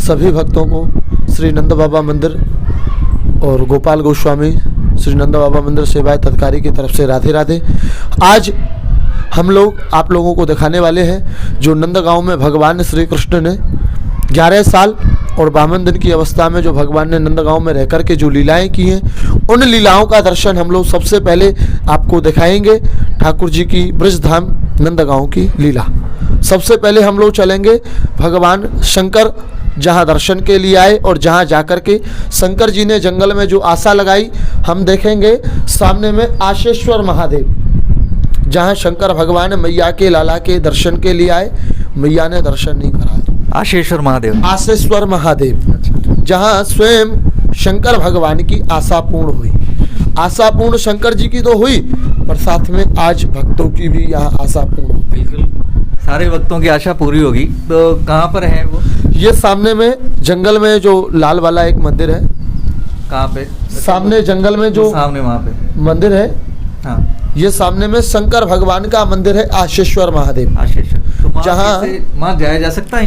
सभी भक्तों को श्री नंद बाबा मंदिर और गोपाल गोस्वामी श्री नंद बाबा मंदिर सेवायत अधिकारी की तरफ से राधे राधे। आज हम लोग आप लोगों को दिखाने वाले हैं जो नंदगांव में भगवान श्री कृष्ण ने 11 साल और 52 दिन की अवस्था में जो भगवान ने नंदगांव में रहकर के जो लीलाएं की हैं, उन लीलाओं का दर्शन हम लोग सबसे पहले आपको दिखाएंगे। ठाकुर जी की ब्रजधाम नंदगांव की लीला। सबसे पहले हम लोग चलेंगे भगवान शंकर जहां दर्शन के लिए आए और जहां जाकर के शंकर जी ने जंगल में जो आशा लगाई, हम देखेंगे सामने में आशेश्वर महादेव, जहां शंकर भगवान मैया के लाला के दर्शन के लिए आए, मैया ने दर्शन नहीं कराया। आशेश्वर महादेव, आशेश्वर महादेव, जहां स्वयं शंकर भगवान की आशा पूर्ण हुई। आशा पूर्ण शंकर जी की तो हुई, पर साथ में आज भक्तों की भी यहाँ आशा पूर्ण होती है। बिल्कुल सारे भक्तों की आशा पूरी होगी। तो कहाँ पर है वो? ये सामने में जंगल में जो लाल वाला एक मंदिर है। कहाँ पे? सामने जंगल में जो सामने वहाँ पे मंदिर है, हाँ, ये सामने में शंकर भगवान का मंदिर है आशेश्वर महादेव। आशेश्वर, तो जहाँ वहाँ जाया जा सकता है?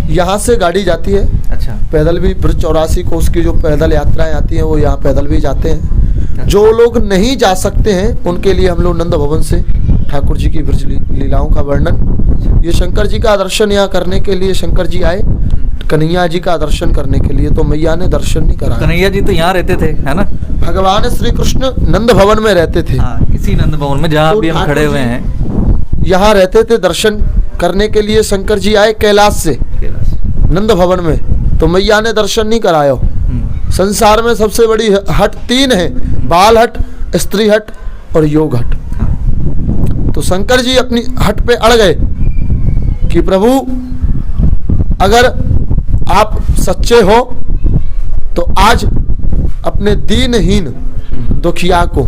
यहाँ से गाड़ी जाती है। अच्छा, पैदल भी ब्रज 84 कोस की जो पैदल यात्राएं आती हैं वो यहाँ पैदल भी जाते हैं। अच्छा। जो लोग नहीं जा सकते हैं उनके लिए हम लोग नंद भवन से ठाकुर जी की ब्रज लीलाओं का वर्णन, ये शंकर जी का दर्शन यहाँ करने के लिए शंकर जी आए, कन्हैया जी का दर्शन करने के लिए, तो मैया ने दर्शन नहीं कराया। कन्हैया जी तो यहाँ रहते थे, है ना? भगवान श्री कृष्ण नंद भवन में रहते थे। हाँ, इसी नंद भवन में जहाँ अभी हम खड़े हुए हैं, यहाँ रहते थे। दर्शन करने के लिए शंकर जी आए कैलाश से नंद भवन में, तो मैया ने दर्शन नहीं कराया। संसार में सबसे बड़ी हट 3 है, बाल हट, स्त्री हट और योग हट। तो शंकर जी अपनी हट पे अड़ गए कि प्रभु अगर आप सच्चे हो तो आज अपने दीनहीन दुखिया को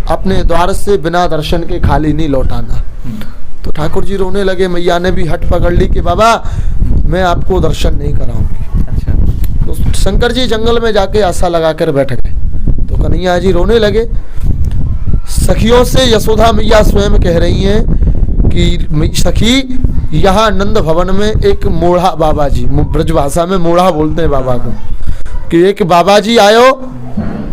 अपने द्वार से बिना दर्शन के खाली नहीं लौटाना। तो ठाकुर जी रोने लगे। मैया ने भी हट पकड़ ली कि बाबा मैं आपको दर्शन नहीं कराऊंगी। अच्छा। तो शंकर जी जंगल में जाके आशा लगा कर बैठ गए। तो कन्हैया जी रोने लगे। सखियों से यशोदा मैया स्वयं कह रही हैं कि सखी यहाँ नंद भवन में एक मोढ़ा बाबा जी, ब्रज भाषा में मोढ़ा बोलते हैं बाबा को, कि एक बाबा जी आयो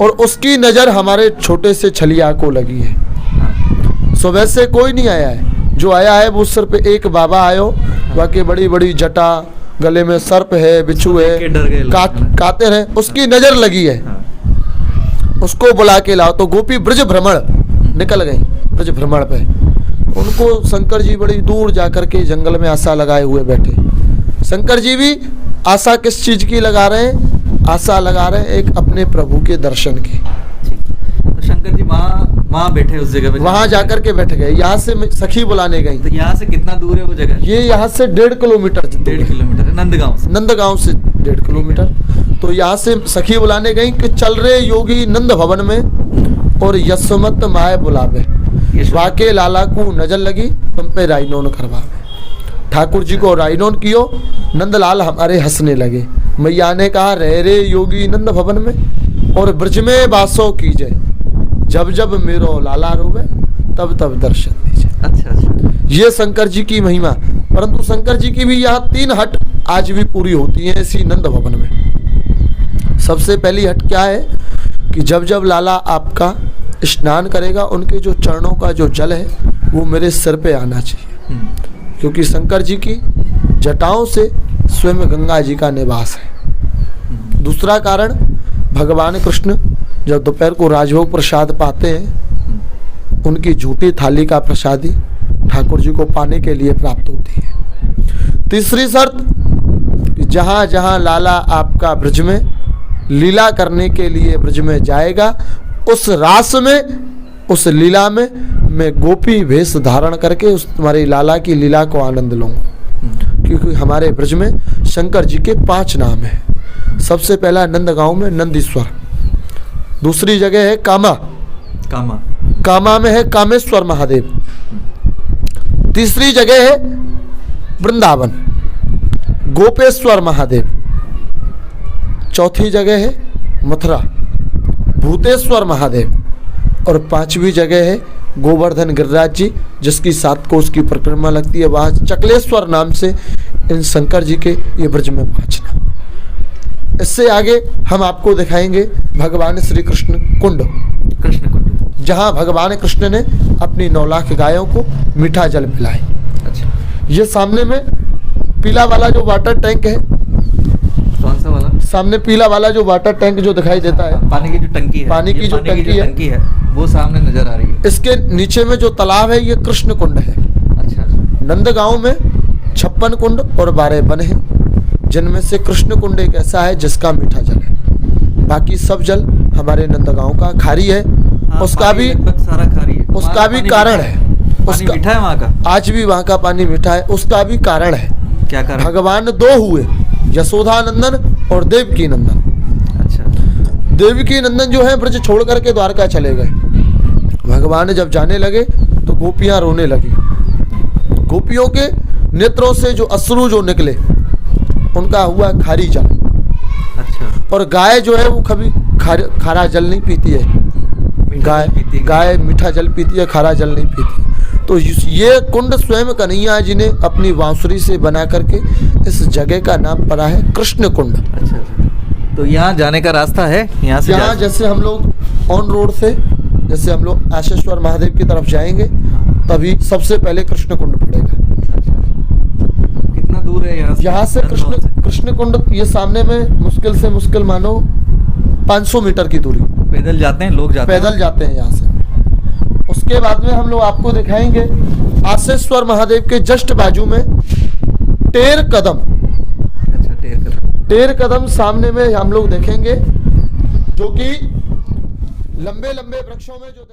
और उसकी नज़र हमारे छोटे से छलिया को लगी है। सो वैसे कोई नहीं आया है, जो आया है वो सिर्फ एक बाबा आयो, बाकी बड़ी बड़ी जटा, गले में सर्प है, बिच्छू है, काते हैं, उसकी नज़र लगी है, उसको बुला के लाओ। तो गोपी ब्रज भ्रमण निकल गई, ब्रज भ्रमण पे उनको शंकर जी बड़ी दूर जाकर के जंगल में आशा लगाए हुए बैठे। शंकर जी भी आशा किस चीज की लगा रहे हैं? आशा लगा रहे हैं एक अपने प्रभु के दर्शन की। तो शंकर जी वहाँ बैठे उस जगह पे, वहां जाकर के बैठ गए। यहाँ से सखी बुलाने गई। तो यहाँ से कितना दूर है वो जगह? ये यहाँ से 1.5 किलोमीटर। 1.5 किलोमीटर है नंदगांव से 1.5 किलोमीटर। तो यहाँ से सखी बुलाने गई कि चल रहे योगी नंद भवन में और यशोमत माए बुलावे, वाके लाला को नजर लगी तुम पे राइनोन करवावे। ठाकुर जी को राइनोन कियो, नंदलाल हमारे हंसने लगे। मैया ने कहा रह रे योगी नंद भवन में और ब्रज में बासो कीजिए, जब जब मेरो लाला रोवे तब तब दर्शन दीजिए। अच्छा। ये शंकर जी की महिमा। परंतु शंकर जी की भी यहाँ 3 हट आज भी पूरी होती हैं इसी नंद भवन में। सबसे पहली हट क्या है कि जब जब लाला आपका स्नान करेगा, उनके जो चरणों का जो जल है वो मेरे सिर पे आना चाहिए, क्योंकि शंकर जी की जटाओं से स्वयं गंगा जी का निवास है। दूसरा कारण, भगवान कृष्ण जब दोपहर को राजभोग प्रसाद पाते हैं, उनकी झूठी थाली का प्रसादी ठाकुर जी को पाने के लिए प्राप्त होती है। तीसरी शर्त, जहाँ जहाँ लाला आपका ब्रज में लीला करने के लिए ब्रज में जाएगा, उस रास में, उस लीला में मैं गोपी वेश धारण करके उस तुम्हारी लाला की लीला को आनंद लूँगा। क्योंकि हमारे ब्रज में शंकर जी के 5 नाम हैं। सबसे पहला नंदगांव में नंदीश्वर, दूसरी जगह है कामा में है कामेश्वर महादेव, तीसरी जगह है वृंदावन गोपेश्वर महादेव, चौथी जगह है मथुरा भूतेश्वर महादेव, और 5वीं जगह है गोवर्धन गिरिराज जी, जिसकी 7 कोस की परिक्रमा लगती है। वहाँ चकलेश्वर नाम से इन शंकर जी के ये ब्रज में 5 नाम। इससे आगे हम आपको दिखाएंगे भगवान श्री कृष्ण कुंड, कृष्ण कुंड। जहाँ भगवान कृष्ण ने अपनी 9 लाख गायों को मीठा जल पिलाए। अच्छा, ये सामने में पीला वाला जो वाटर टैंक है, कौन सा वाला? सामने पीला वाला जो वाटर टैंक जो दिखाई देता है, पानी की जो टंकी है, पानी की ये जो टंकी है, वो सामने नजर आ रही है। इसके नीचे में जो तालाब है ये कृष्ण कुंड है। अच्छा, नंदगांव में 56 कुंड और 12 वन हैं, जिनमें से कृष्ण कुंड एक ऐसा है जिसका मीठा जल है। बाकी सब जल हमारे नंदगांव का खारी है। हाँ, उसका पानी भी लगभग सारा खारी है। उसका भी कारण है, पानी उसका मीठा है वहाँ का। आज भी वहाँ का पानी मीठा है। उसका भी कारण है। क्या कारण? भगवान 2 हुए, यशोदा नंदन और देवकी नंदन। अच्छा, देवकी नंदन जो है ब्रज छोड़ करके द्वारका चले गए। भगवान जब जाने लगे तो गोपियां रोने लगी। गोपियों के नेत्रों से जो अश्रु जो निकले उनका हुआ खारी जल। अच्छा, और गाय जो है वो कभी खारा जल नहीं पीती है। मीठा जल पीती है। गाय मीठा जल पीती है, खारा जल नहीं पीती। तो ये कुंड स्वयं कन्हैया जी ने अपनी बांसुरी से बना करके इस जगह का नाम पड़ा है कृष्ण कुंड। अच्छा, तो यहाँ जाने का रास्ता है? यहाँ से यहाँ जैसे हम लोग ऑन रोड से जैसे हम लोग आशेश्वर महादेव की तरफ जाएंगे तभी सबसे पहले कृष्ण कुंड पड़ेगा। कितना दूर है यहाँ से कृष्ण कुंड ये सामने में मुश्किल से मुश्किल मानो 500 मीटर की दूरी। पैदल जाते हैं लोग, पैदल जाते हैं यहाँ से। उसके बाद में हम लोग आपको दिखाएंगे आशेश्वर महादेव के जस्ट बाजू में टेर कदम। अच्छा, टेर कदम सामने में हम लोग देखेंगे, जो कि लंबे लंबे वृक्षों में जो